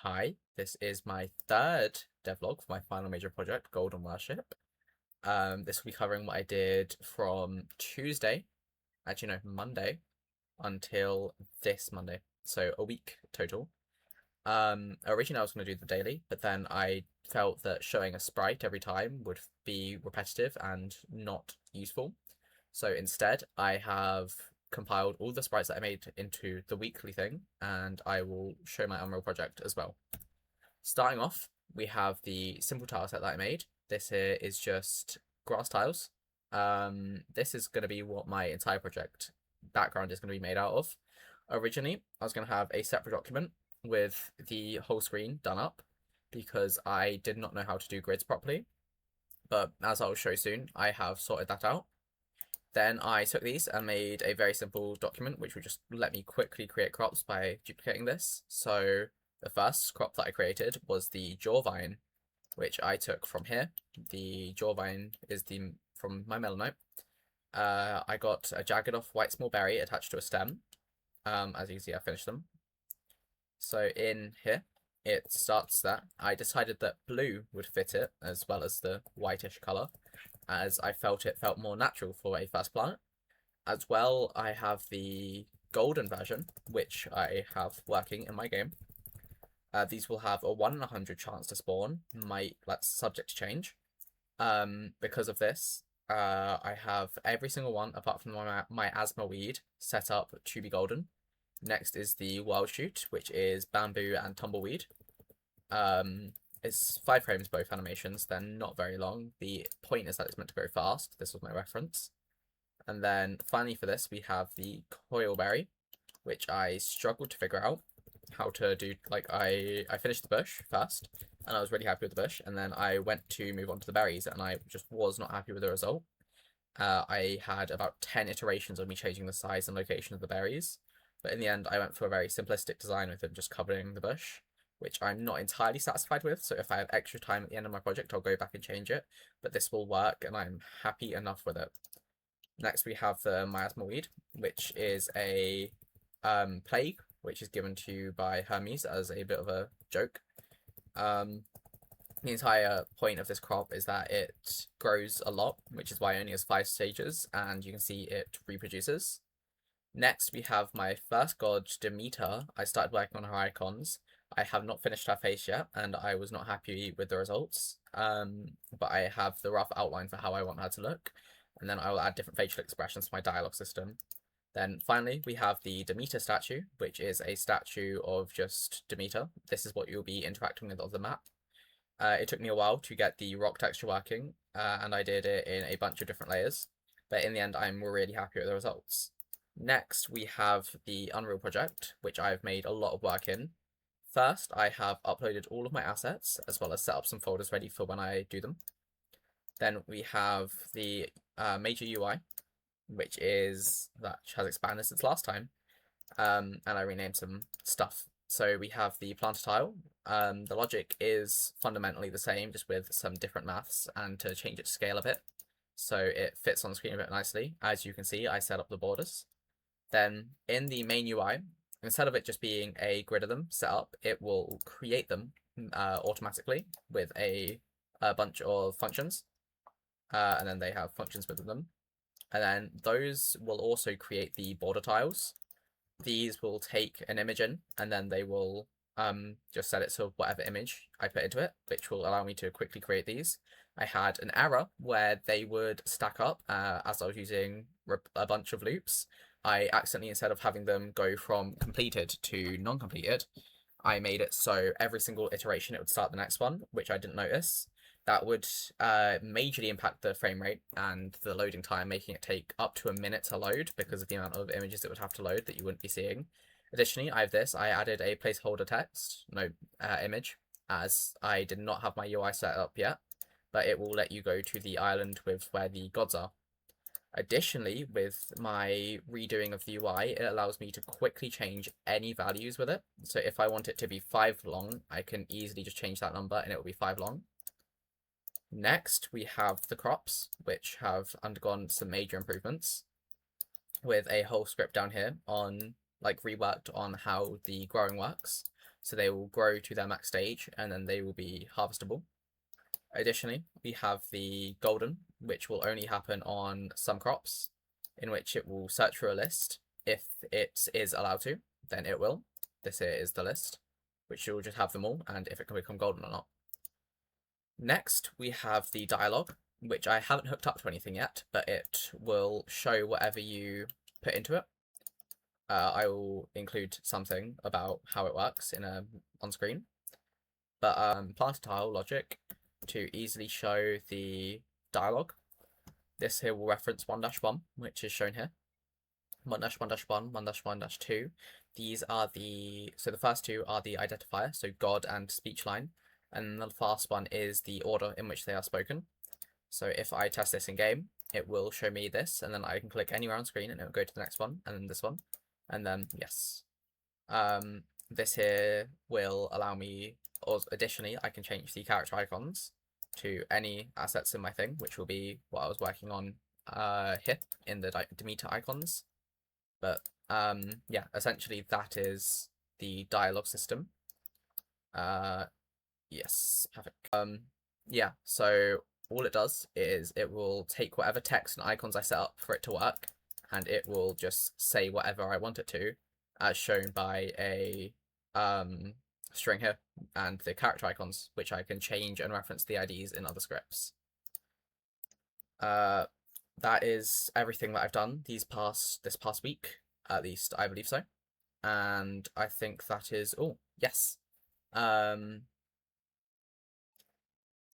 Hi, this is my third devlog for my final major project, Golden Worship. This will be covering what I did from Tuesday, actually no, Monday, until this Monday. So a week total. Originally I was going to do the daily, but then I felt that showing a sprite every time would be repetitive and not useful. So instead, I have compiled all the sprites that I made into the weekly thing, and I will show my Unreal project as well. Starting off, we have the simple tile set that I made. This here is just grass tiles. This is going to be what my entire project background is going to be made out of. Originally, I was going to have a separate document with the whole screen done up because I did not know how to do grids properly. But as I'll show soon, I have sorted that out. Then I took these and made a very simple document, which would just let me quickly create crops by duplicating this. So the first crop that I created was the jawvine, which I took from here. The jawvine is from my melanote. I got a jagged off white small berry attached to a stem. As you can see, I finished them. So in here, it starts that. I decided that blue would fit it as well as the whitish colour, as I felt it felt more natural for a first plant. As well, I have the golden version, which I have working in my game. These will have a 1 in 100 chance to spawn, that's subject to change. Because of this, I have every single one, apart from my asthma weed, set up to be golden. Next is the wild shoot, which is bamboo and tumbleweed. It's 5 frames both animations, they're not very long. The point is that it's meant to go fast. This was my reference. And then finally for this, we have the coilberry, which I struggled to figure out how to do. Like, I finished the bush first, and I was really happy with the bush, and then I went to move on to the berries, and I just was not happy with the result. I had about 10 iterations of me changing the size and location of the berries, but in the end, I went for a very simplistic design with them just covering the bush, which I'm not entirely satisfied with. So if I have extra time at the end of my project, I'll go back and change it, but this will work, and I'm happy enough with it. Next, we have the miasma weed, which is a plague, which is given to you by Hermes as a bit of a joke. The entire point of this crop is that it grows a lot, which is why it only has 5 stages, and you can see it reproduces. Next, we have my first god, Demeter. I started working on her icons. I have not finished her face yet, and I was not happy with the results. But I have the rough outline for how I want her to look, and then I will add different facial expressions to my dialogue system. Then finally, we have the Demeter statue, which is a statue of just Demeter. This is what you'll be interacting with on the map. It took me a while to get the rock texture working, and I did it in a bunch of different layers. But in the end, I'm really happy with the results. Next, we have the Unreal project, which I've made a lot of work in. First, I have uploaded all of my assets, as well as set up some folders ready for when I do them. Then we have the major UI, which has expanded since last time, and I renamed some stuff. So we have the planter tile. The logic is fundamentally the same, just with some different maths, and to change it to scale a bit, so it fits on the screen a bit nicely. As you can see, I set up the borders. Then in the main UI, instead of it just being a grid of them set up, it will create them automatically with a bunch of functions, and then they have functions within them. And then those will also create the border tiles. These will take an image in, and then they will just set it to whatever image I put into it, which will allow me to quickly create these. I had an error where they would stack up as I was using a bunch of loops. I accidentally, instead of having them go from completed to non-completed, I made it so every single iteration it would start the next one, which I didn't notice. That would majorly impact the frame rate and the loading time, making it take up to a minute to load because of the amount of images it would have to load that you wouldn't be seeing. Additionally, I have this. I added a placeholder text, image, as I did not have my UI set up yet, but it will let you go to the island with where the gods are. Additionally, with my redoing of the UI, it allows me to quickly change any values with it. So if I want it to be 5 long, I can easily just change that number and it will be 5 long. Next, we have the crops, which have undergone some major improvements, with a whole script down here on, reworked on how the growing works. so they will grow to their max stage, and then they will be harvestable. Additionally, we have the golden, which will only happen on some crops, in which it will search for a list. If it is allowed to, then it will. This here is the list, which will just have them all, and if it can become golden or not. Next, we have the dialogue, which I haven't hooked up to anything yet, but it will show whatever you put into it. I will include something about how it works on screen. But plant tile logic to easily show the dialogue. This here will reference 1-1, which is shown here. 1-1-1, 1-1-2. These are the first two are the identifier, so God and speech line, and the last one is the order in which they are spoken. So if I test this in game, it will show me this, and then I can click anywhere on screen and it will go to the next one, and then this one, and then yes. This here will allow me, or additionally, I can change the character icons to any assets in my thing, which will be what I was working on here in the Demeter icons. But yeah, essentially that is the dialogue system. Yes, perfect. Yeah, so all it does is it will take whatever text and icons I set up for it to work, and it will just say whatever I want it to, as shown by a string here, and the character icons, which I can change and reference the IDs in other scripts. That is everything that I've done this past week, at least I believe so. And I think that is all. Yes.